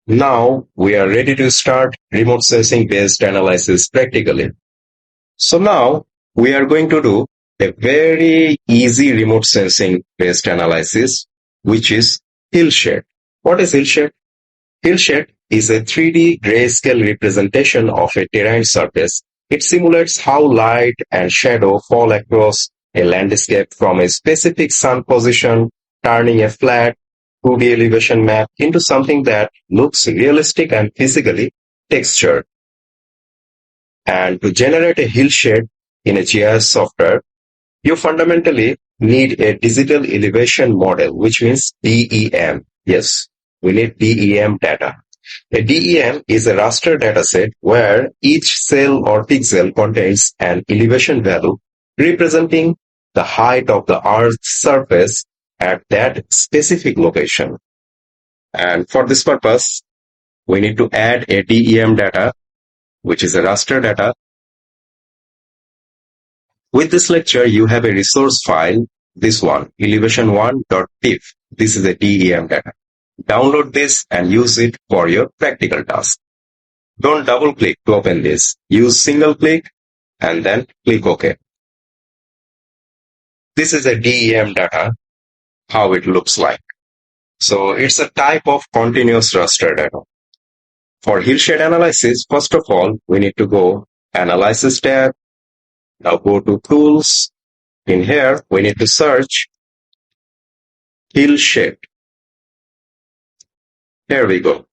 Now we are ready to start remote sensing based analysis practically. So now we are going to do a very easy remote sensing based analysis, which is Hillshade. What is Hillshade? Hillshade is a 3D grayscale representation of a terrain surface. It simulates how light and shadow fall across a landscape from a specific sun position, turning a flat 2D elevation map into something that looks realistic and physically textured. And to generate a hillshade in a GIS software, you fundamentally need a digital elevation model, which means DEM. Yes, we need DEM data. A DEM is a raster dataset where each cell or pixel contains an elevation value representing the height of the Earth's surface at that specific location. And for this purpose, we need to add a DEM data, which is a raster data. With this lecture, you have a resource file, this one, elevation1.tif. This is a DEM data. Download this and use it for your practical task. Don't double click to open this. Use single click and then click OK. This is a DEM data, how it looks like. So it's a type of continuous raster data. For hillshade analysis, first of all, we need to go Analysis tab. Now go to Tools. In here, we need to search Hillshade. Here we go.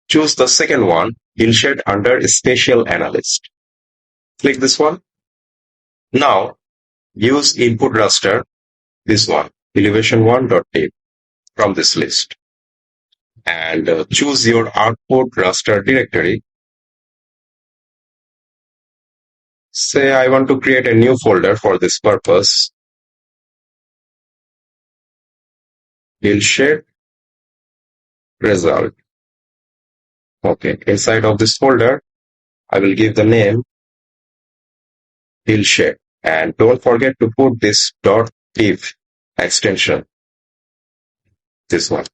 Choose the second one, Hillshade under Spatial Analyst. Click this one. Now, use input raster, this one, elevation1.tif from this list. And choose your output raster directory. Say I want to create a new folder for this purpose. Hillshade result. Okay, inside of this folder, I will give the name Hillshade. And don't forget to put this .tif extension. This one.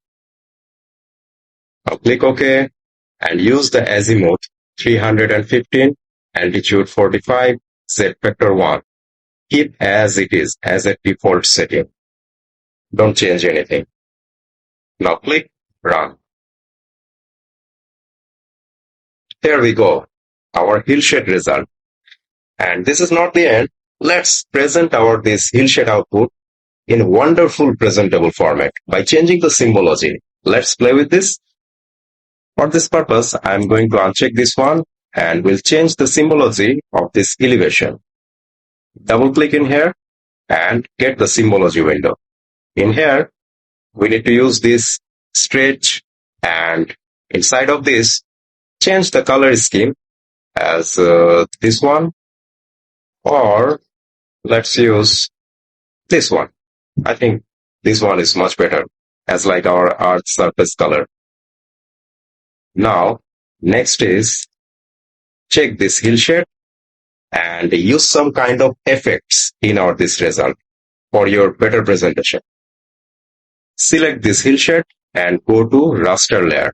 Now click OK and use the azimuth 315, altitude 45, Z factor 1. Keep as it is, as a default setting. Don't change anything. Now click Run. Here we go, our hillshade result. And this is not the end. Let's present this hillshade output in a wonderful presentable format by changing the symbology. Let's play with this. For this purpose, I'm going to uncheck this one and we'll change the symbology of this elevation. Double click in here and get the symbology window. In here, we need to use this stretch, and inside of this, change the color scheme as this one, or let's use this one. I think this one is much better as like our Earth surface color. Now, next is check this hillshade and use some kind of effects in this result for your better presentation. Select this hillshade and go to raster layer,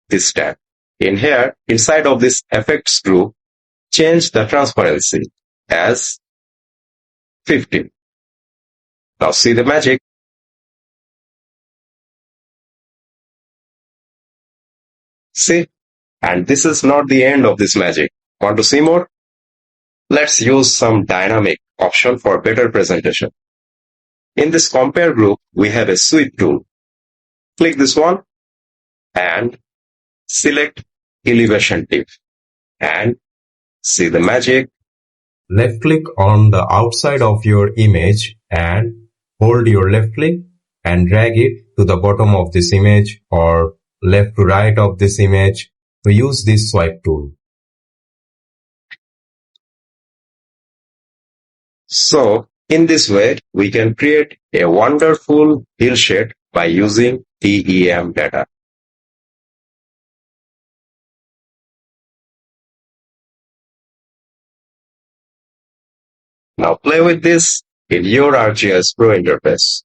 this tab. In here, inside of this effects group, change the transparency as 15. Now see the magic. See? And this is not the end of this magic. Want to see more? Let's use some dynamic option for better presentation. In this compare group, we have a sweep tool. Click this one and select elevation tip and see the magic. Left click on the outside of your image and hold your left click and drag it to the bottom of this image or left to right of this image to use this swipe tool. So, in this way, we can create a wonderful hillshade by using DEM data. Now play with this in your ArcGIS Pro interface.